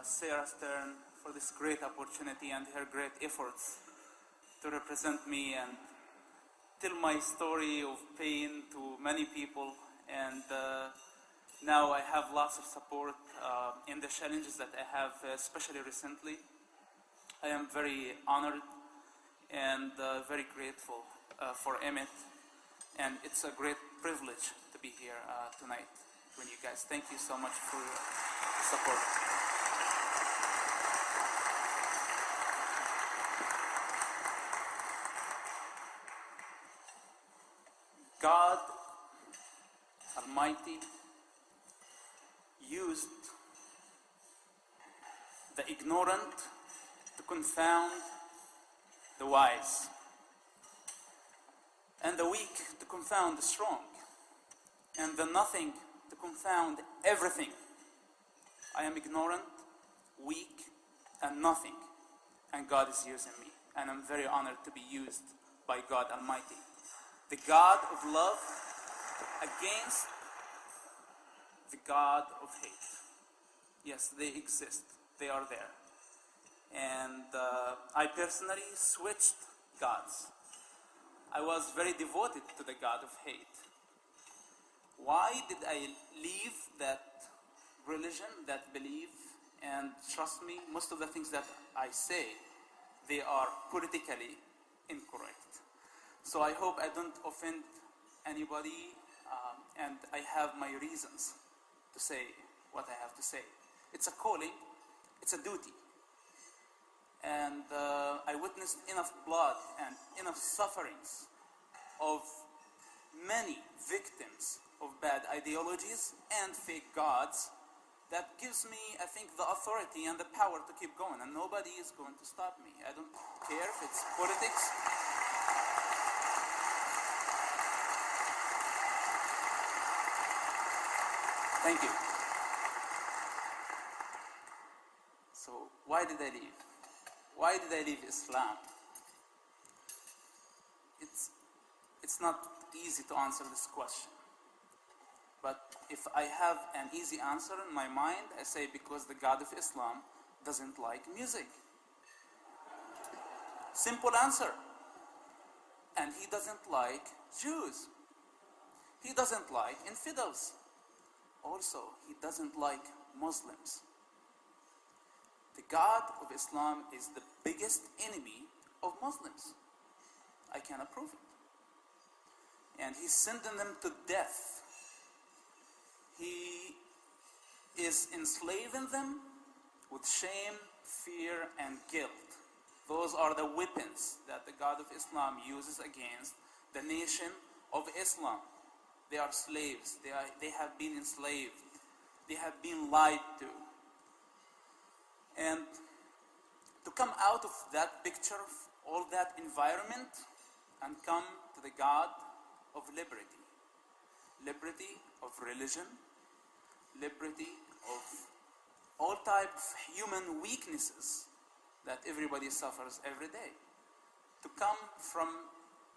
Sarah Stern for this great opportunity and her great efforts to represent me and tell my story of pain to many people. And now I have lots of support in the challenges that I have, especially recently. I am very honored and very grateful for Emmett, and it's a great privilege to be here tonight with you guys. Thank you so much for your support. God Almighty used the ignorant to confound the wise, and the weak to confound the strong, and the nothing to confound everything. I am ignorant, weak, and nothing, and God is using me, and I'm very honored to be used by God Almighty, the God of love against the God of hate. Yes, they exist. They are there. And I personally switched gods. I was very devoted to the God of hate. Why did I leave that religion, that belief? And trust me, most of the things that I say, they are politically incorrect. So I hope I don't offend anybody, and I have my reasons to say what I have to say. It's a calling, it's a duty. And I witnessed enough blood and enough sufferings of many victims of bad ideologies and fake gods that gives me, I think, the authority and the power to keep going, and nobody is going to stop me. I don't care if it's politics. Thank you. So why did I leave? Why did I leave Islam? It's not easy to answer this question. But if I have an easy answer in my mind, I say because the God of Islam doesn't like music. Simple answer. And he doesn't like Jews. He doesn't like infidels. Also, he doesn't like Muslims. The God of Islam is the biggest enemy of Muslims. I can approve it. And he's sending them to death. He is enslaving them with shame, fear, and guilt. Those are the weapons that the God of Islam uses against the nation of Islam. They are slaves. They have been enslaved. They have been lied to. And to come out of that picture, of all that environment, and come to the God of liberty. Liberty of religion, liberty of all types of human weaknesses that everybody suffers every day. To come from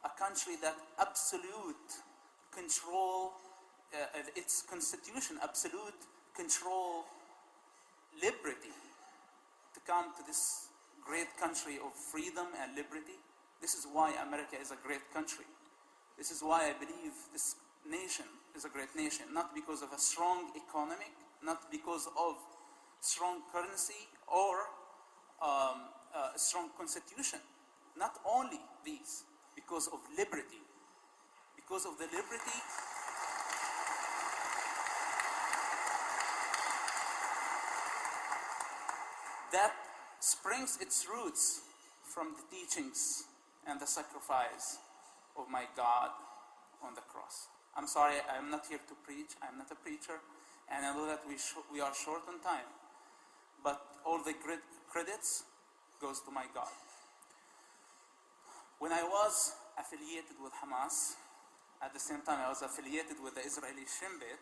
a country that absolute control, its constitution, absolute control liberty, to come to this great country of freedom and liberty. This is why America is a great country. This is why I believe this nation is a great nation, not because of a strong economy, not because of strong currency or a strong constitution. Not only these, because of liberty. Because of the liberty that springs its roots from the teachings and the sacrifice of my God on the cross. I'm sorry, I'm not here to preach. I'm not a preacher, and I know that we are short on time. But all the credits goes to my God. When I was affiliated with Hamas, at the same time I was affiliated with the Israeli Shin Bet,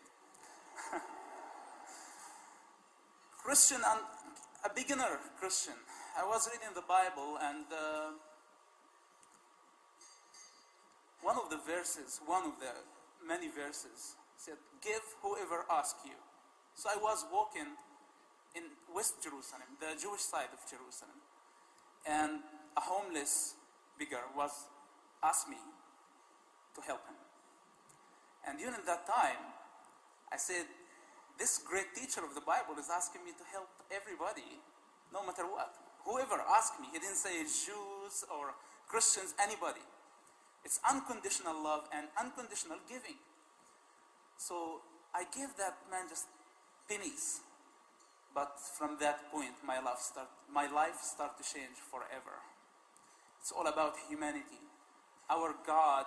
Christian, and a beginner Christian, I was reading the Bible, and one of the many verses said, "Give whoever asks you." So I was walking in West Jerusalem, the Jewish side of Jerusalem. And a homeless beggar asked me to help him. And during that time, I said, this great teacher of the Bible is asking me to help everybody, no matter what. Whoever asked me, he didn't say Jews or Christians, anybody. It's unconditional love and unconditional giving. So I gave that man just pennies. But from that point, my life started to change forever. It's all about humanity. Our God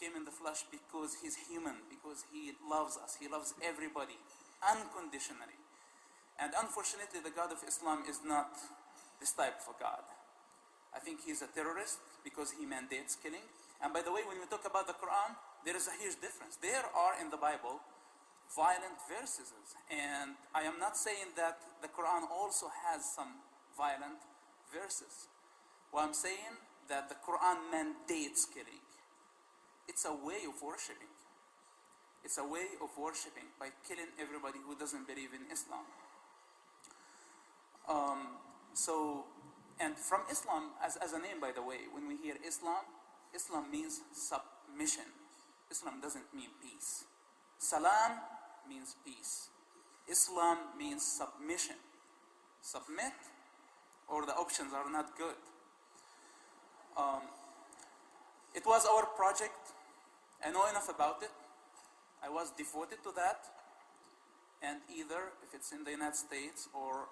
came in the flesh because he's human, because he loves us. He loves everybody unconditionally. And unfortunately, the God of Islam is not this type of a God. I think he's a terrorist because he mandates killing. And by the way, when we talk about the Quran, there is a huge difference. There are in the Bible violent verses. And I am not saying that the Quran also has some violent verses. What I'm saying that the Quran mandates killing. It's a way of worshiping. It's a way of worshiping by killing everybody who doesn't believe in Islam. And from Islam, as a name, by the way, when we hear Islam, Islam means submission. Islam doesn't mean peace. Salam means peace. Islam means submission. Submit, or the options are not good. It was our project. I know enough about it. I was devoted to that. And either, if it's in the United States or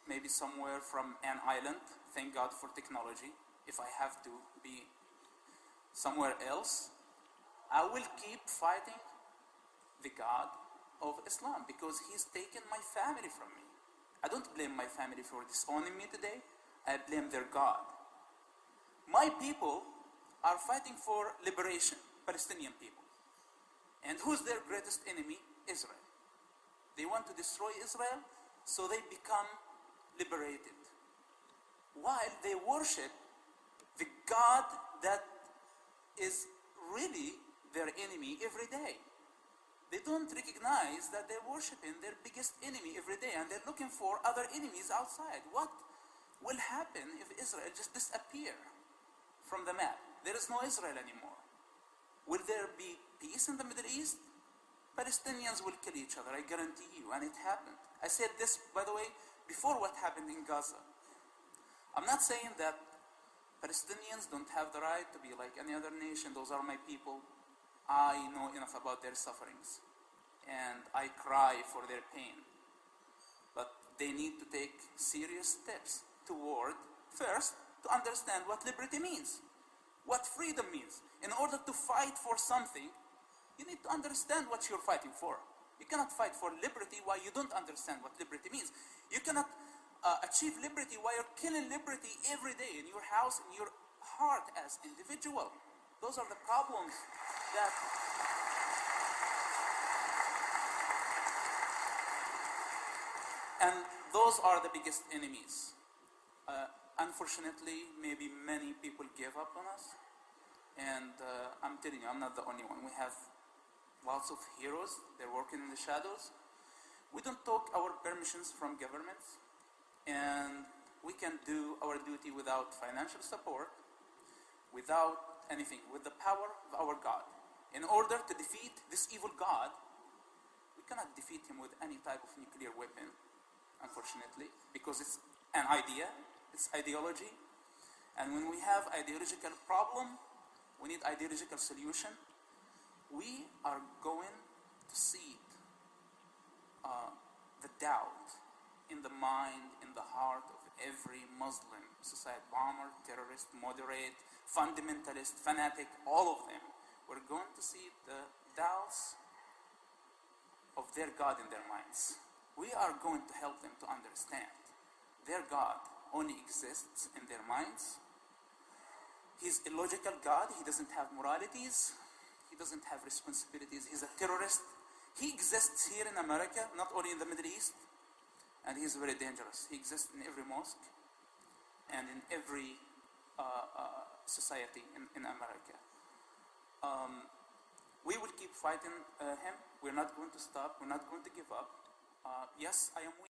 maybe somewhere from an island, thank God for technology. If I have to be somewhere else, I will keep fighting the God of Islam because he's taken my family from me. I don't blame my family for disowning me today. I blame their God. My people are fighting for liberation, Palestinian people. And who's their greatest enemy? Israel. They want to destroy Israel so they become liberated. While they worship the God that is really their enemy every day. They don't recognize that they're worshiping their biggest enemy every day and they're looking for other enemies outside. What will happen if Israel just disappear from the map? There is no Israel anymore. Will there be peace in the Middle East? Palestinians will kill each other, I guarantee you, and it happened. I said this, by the way, before what happened in Gaza. I'm not saying that Palestinians don't have the right to be like any other nation. Those are my people. I know enough about their sufferings, and I cry for their pain. But they need to take serious steps toward, first, to understand what liberty means, what freedom means. In order to fight for something, you need to understand what you're fighting for. You cannot fight for liberty while you don't understand what liberty means. You cannot achieve liberty while you're killing liberty every day in your house, in your heart as individual. Those are the problems that and those are the biggest enemies. Unfortunately, maybe many people gave up on us. And I'm telling you, I'm not the only one. We have lots of heroes. They're working in the shadows. We don't take our permissions from governments. And we can do our duty without financial support, without anything, with the power of our God. In order to defeat this evil God, we cannot defeat him with any type of nuclear weapon, unfortunately, because it's an idea, it's ideology. And when we have ideological problem, we need ideological solution. We are going to see the doubt in the mind, in the heart of every Muslim, suicide bomber, terrorist, moderate, fundamentalist, fanatic, all of them. We're going to see the doubts of their God in their minds. We are going to help them to understand their God only exists in their minds. He's a illogical God. He doesn't have moralities. He doesn't have responsibilities. He's a terrorist. He exists here in America, not only in the Middle East, and he's very dangerous. He exists in every mosque and in every society in America. We will keep fighting him. We're not going to stop. We're not going to give up. Yes, I am weak.